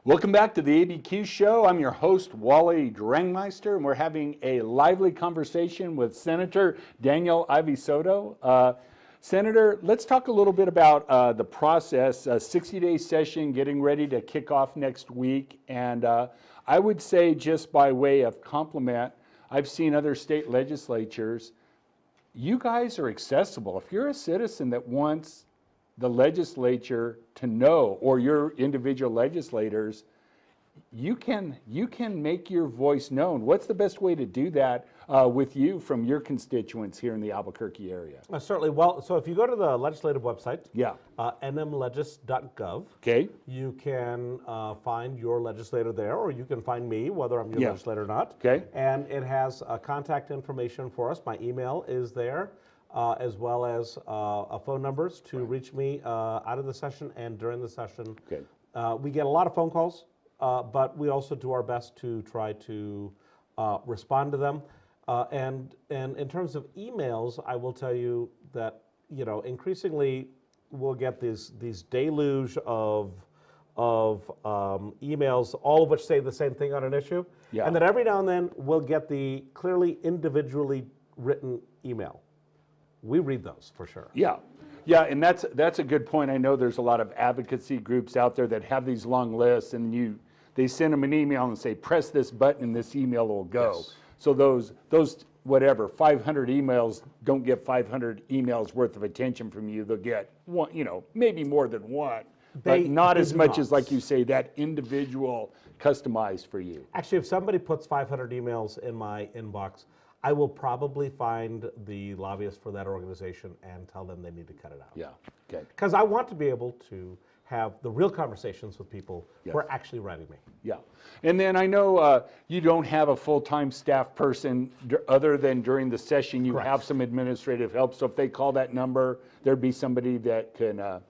Welcome back to the ABQ Show. I'm your host, Wally Drangmeister, and we're having a lively conversation with Senator Daniel Ivey Soto. Senator, let's talk a little bit about the process, a 60-day session getting ready to kick off next week. And I would say, just by way of compliment, I've seen other state legislatures. You guys are accessible. If you're a citizen that wants the legislature to know, or your individual legislators, you can make your voice known. What's the best way to do that with you from your constituents here in the Albuquerque area? Certainly. Well, so if you go to the legislative website, yeah, nmlegis.gov, okay, you can find your legislator there, or you can find me, whether I'm your legislator or not. Okay. And it has contact information for us. My email is there, as well as phone numbers to reach me out of the session and during the session. Okay. We get a lot of phone calls, but we also do our best to try to respond to them. And in terms of emails, I will tell you that, you know, increasingly we'll get these deluge of emails, all of which say the same thing on an issue. Yeah. And then every now and then we'll get the clearly individually written email. We read those for sure. Yeah. Yeah, and that's a good point. I know there's a lot of advocacy groups out there that have these long lists, and they send them an email and say, press this button and this email will go. Yes. So those whatever 500 emails don't get 500 emails worth of attention from you. They'll get one, you know, maybe more than one, but not as much as, like you say, that individual customized for you. Actually, if somebody puts 500 emails in my inbox, I will probably find the lobbyist for that organization and tell them they need to cut it out. Yeah, okay. Because I want to be able to have the real conversations with people who are actually writing me. Yeah. And then I know you don't have a full-time staff person other than during the session. You have some administrative help. So if they call that number, there'd be somebody that can,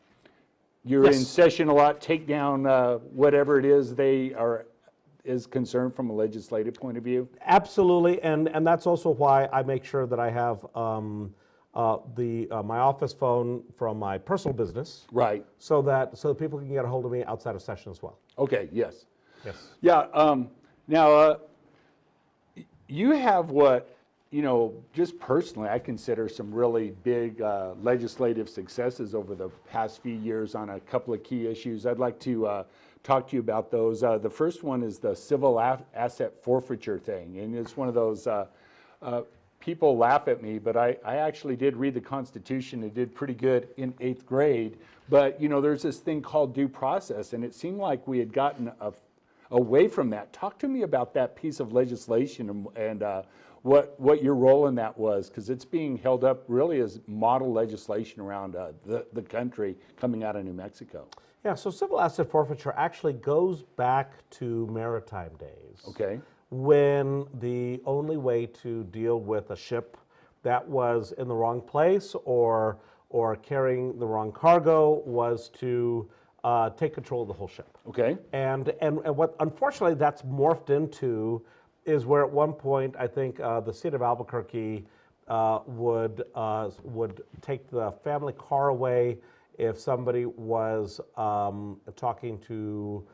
you're in session a lot, take down whatever it is they is concerned from a legislative point of view? Absolutely, and that's also why I make sure that I have my office phone from my personal business. Right. So that people can get a hold of me outside of session as well. Okay, yes. Yes. Yeah, now you have what, you know, just personally, I consider some really big legislative successes over the past few years on a couple of key issues. I'd like to talk to you about those. The first one is the civil asset forfeiture thing, and it's one of those, people laugh at me, but I actually did read the Constitution and did pretty good in 8th grade, but you know, there's this thing called due process, and it seemed like we had gotten away from that. Talk to me about that piece of legislation and what your role in that was, because it's being held up really as model legislation around the country coming out of New Mexico. Yeah, so civil asset forfeiture actually goes back to maritime days. Okay. When the only way to deal with a ship that was in the wrong place or carrying the wrong cargo was to take control of the whole ship. Okay. And what unfortunately that's morphed into is where at one point I think the city of Albuquerque would take the family car away if somebody was talking to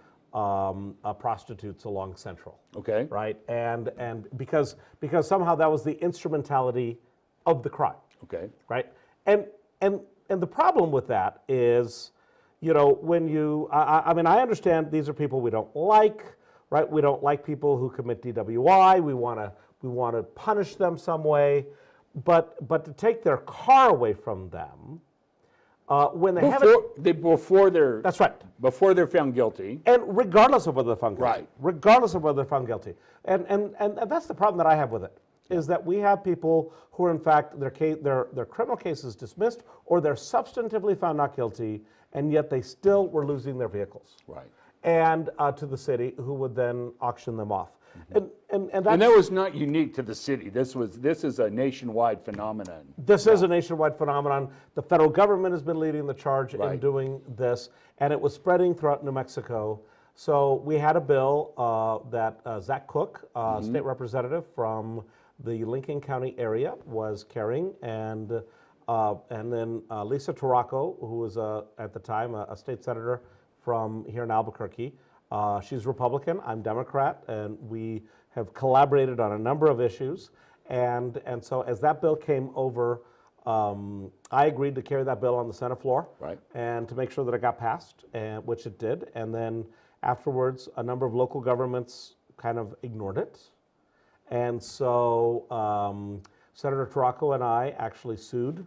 prostitutes along Central. Okay. Right, and because somehow that was the instrumentality of the crime. Okay. Right, and the problem with that is, you know, when you, I mean, I understand these are people we don't like, right? We don't like people who commit DWI. We want to punish them some way, but to take their car away from them. When they before they're that's right, before they're found guilty, and regardless of whether they're found guilty, right, regardless of whether they're found guilty, and that's the problem that I have with it, is that we have people who are in fact their criminal case is dismissed or they're substantively found not guilty, and yet they still were losing their vehicles, right, and to the city, who would then auction them off. And that was not unique to the city. This is a nationwide phenomenon. This is a nationwide phenomenon. The federal government has been leading the charge in doing this, and it was spreading throughout New Mexico. So we had a bill that Zach Cook, state representative from the Lincoln County area, was carrying, and then Lisa Taraco, who was at the time a state senator from here in Albuquerque. She's Republican, I'm Democrat, and we have collaborated on a number of issues. And so as that bill came over, I agreed to carry that bill on the Senate floor, right, and to make sure that it got passed, which it did. And then afterwards, a number of local governments kind of ignored it. And so Senator Taraco and I actually sued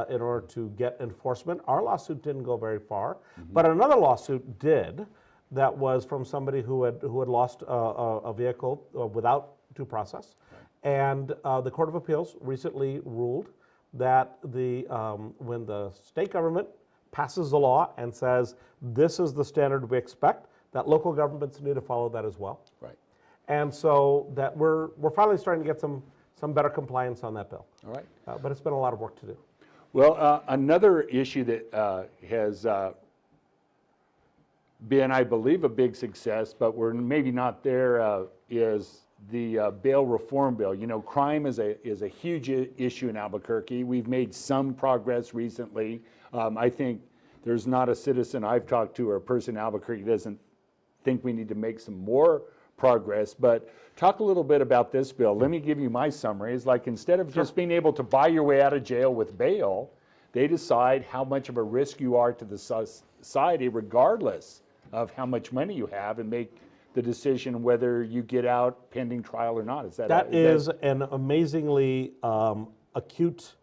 in order to get enforcement. Our lawsuit didn't go very far, but another lawsuit did, that was from somebody who had lost a vehicle without due process. And the Court of Appeals recently ruled that when the state government passes a law and says this is the standard we expect, that local governments need to follow that as well. Right. And so that we're finally starting to get some better compliance on that bill. All right. But it's been a lot of work to do. Well, another issue that has been, I believe, a big success, but we're maybe not there, is the bail reform bill. You know, crime is a huge issue in Albuquerque. We've made some progress recently. I think there's not a citizen I've talked to or a person in Albuquerque doesn't think we need to make some more progress. But talk a little bit about this bill. Let me give you my summary. It's like instead of just being able to buy your way out of jail with bail, they decide how much of a risk you are to the society regardless of how much money you have and make the decision whether you get out pending trial or not. That is an amazingly acute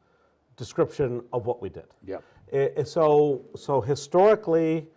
description of what we did. Yeah. So historically,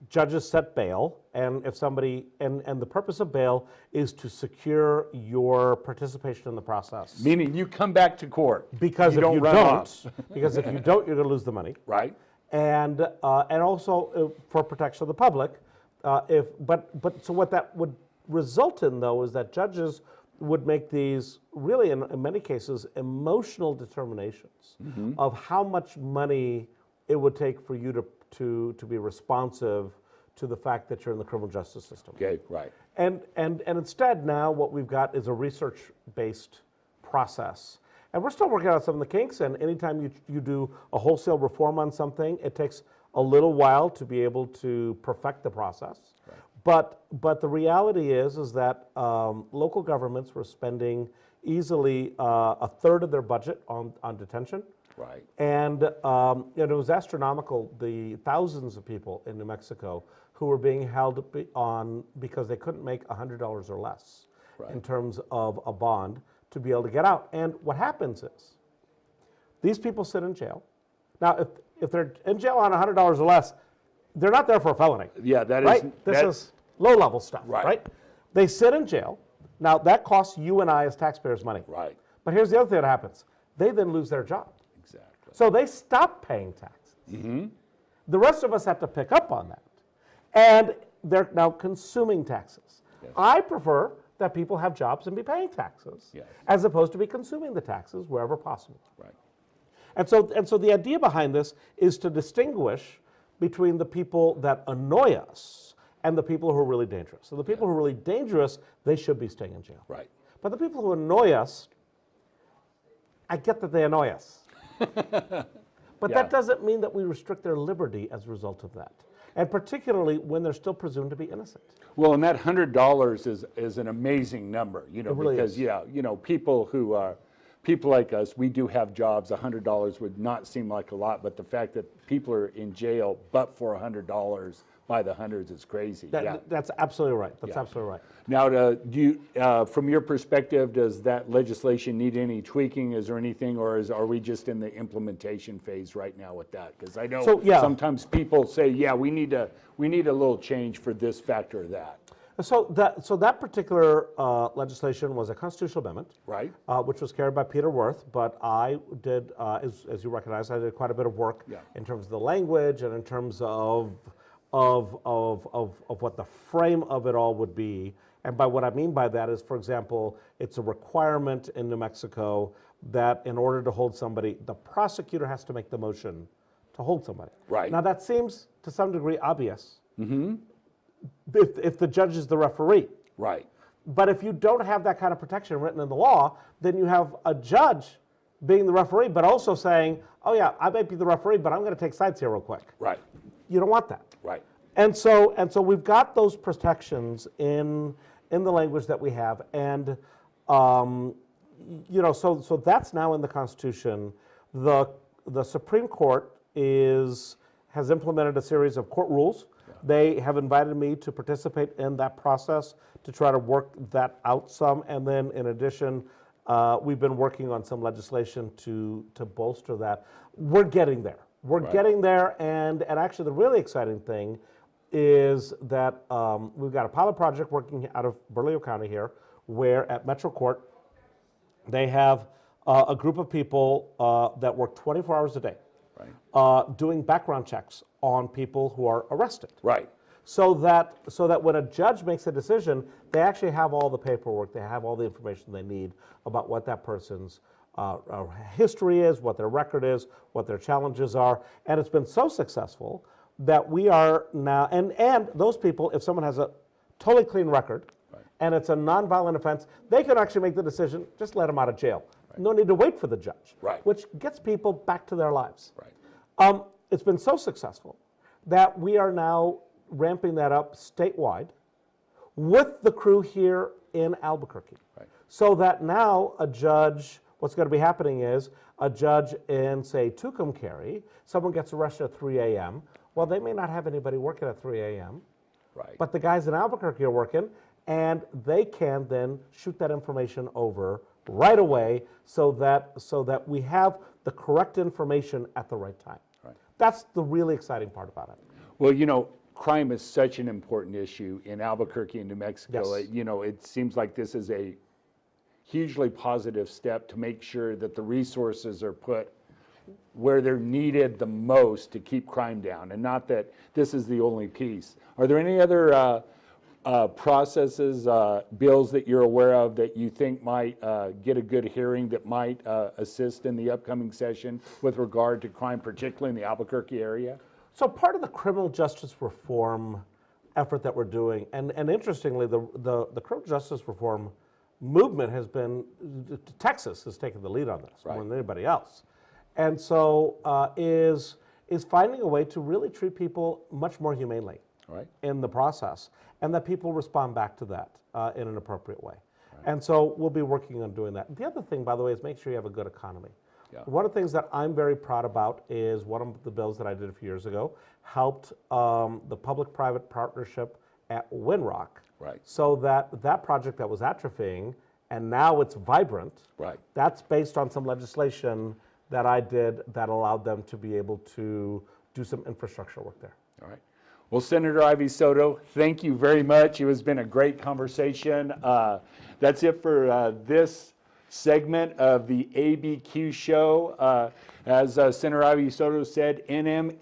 judges set bail, and if somebody and the purpose of bail is to secure your participation in the process. Meaning you come back to court because if you don't, because if you don't, you're going to lose the money. Right. And also for protection of the public. But so what that would result in, though, is that judges would make these really, in many cases, emotional determinations of how much money it would take for you to be responsive to the fact that you're in the criminal justice system. Okay, right. And instead now what we've got is a research-based process. And we're still working out some of the kinks, and anytime you do a wholesale reform on something, it takes a little while to be able to perfect the process. Right. But the reality is that local governments were spending easily a third of their budget on detention. Right. And it was astronomical, the thousands of people in New Mexico who were being held on because they couldn't make $100 or less in terms of a bond to be able to get out. And what happens is these people sit in jail. Now, if they're in jail on $100 or less, they're not there for a felony. Yeah, that right? is. This is low-level stuff, Right. right? They sit in jail. Now, that costs you and I as taxpayers money. Right. But here's the other thing that happens. They then lose their job. Exactly. So they stop paying taxes. Mm-hmm. The rest of us have to pick up on that. And they're now consuming taxes. Yes. I prefer that people have jobs and be paying taxes, Yes. as opposed to be consuming the taxes wherever possible. Right. And so the idea behind this is to distinguish between the people that annoy us and the people who are really dangerous. So the people who are really dangerous, they should be staying in jail. Right. But the people who annoy us, I get that they annoy us. But that doesn't mean that we restrict their liberty as a result of that. And particularly when they're still presumed to be innocent. Well, and that $100 is an amazing number, you know, It really because is. yeah, you know, people who are people like us, we do have jobs. $100 would not seem like a lot, but the fact that people are in jail but for $100 by the hundreds is crazy. That's absolutely right. That's absolutely right. Now, do you, from your perspective, does that legislation need any tweaking? Is there anything, or are we just in the implementation phase right now with that? Because I know sometimes people say, yeah, we need a little change for this factor or that. So that particular legislation was a constitutional amendment, right? Which was carried by Peter Wirth, but I did, as you recognize, I did quite a bit of work in terms of the language and in terms of what the frame of it all would be. And by what I mean by that is, for example, it's a requirement in New Mexico that in order to hold somebody, the prosecutor has to make the motion to hold somebody. Right. Now that seems to some degree obvious. Mm-hmm. If the judge is the referee. Right. But if you don't have that kind of protection written in the law, then you have a judge being the referee, but also saying, oh yeah, I might be the referee, but I'm going to take sides here real quick. Right. You don't want that. Right. And so we've got those protections in the language that we have, and so that's now in the Constitution. The Supreme Court has implemented a series of court rules. They have invited me to participate in that process to try to work that out some, and then in addition, we've been working on some legislation to bolster that. We're getting there. We're getting there, and actually the really exciting thing is that we've got a pilot project working out of Bernalillo County here, where at Metro Court, they have a group of people that work 24 hours a day, doing background checks on people who are arrested. Right. So that when a judge makes a decision, they actually have all the paperwork, they have all the information they need about what that person's history is, what their record is, what their challenges are, and it's been so successful that we are now, and those people, if someone has a totally clean record, and it's a nonviolent offense, they can actually make the decision, just let them out of jail. No need to wait for the judge, which gets people back to their lives. It's been so successful that we are now ramping that up statewide with the crew here in Albuquerque. So that now a judge, what's going to be happening is a judge in, say, Tucumcari, someone gets arrested at 3 a.m. Well, they may not have anybody working at 3 a.m., but the guys in Albuquerque are working, and they can then shoot that information over right away so that we have the correct information at the right time. That's the really exciting part about it. Well, you know, crime is such an important issue in Albuquerque and New Mexico. Yes. You know, it seems like this is a hugely positive step to make sure that the resources are put where they're needed the most to keep crime down, and not that this is the only piece. Are there any other processes, bills that you're aware of that you think might get a good hearing, that might assist in the upcoming session with regard to crime, particularly in the Albuquerque area? So part of the criminal justice reform effort that we're doing, and interestingly, the criminal justice reform movement has been, Texas has taken the lead on this more than anybody else. And so is finding a way to really treat people much more humanely in the process, and that people respond back to that in an appropriate way. And so we'll be working on doing that. The other thing, by the way, is make sure you have a good economy. One of the things that I'm very proud about is one of the bills that I did a few years ago helped the public-private partnership at Winrock, so that project that was atrophying, and now it's vibrant, that's based on some legislation that I did that allowed them to be able to do some infrastructure work there. All right. Well, Senator Ivy Soto, thank you very much. It has been a great conversation. That's it for this segment of the ABQ Show. As Senator Ivy Soto said, nmlegis.gov.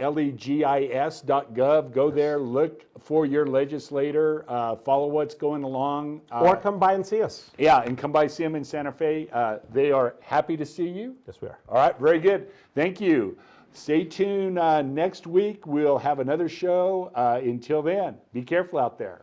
Go there, look for your legislator, follow what's going along. Or come by and see us. Yeah, and come by, see them in Santa Fe. They are happy to see you. Yes, we are. All right, very good. Thank you. Stay tuned next week. We'll have another show. Until then, be careful out there.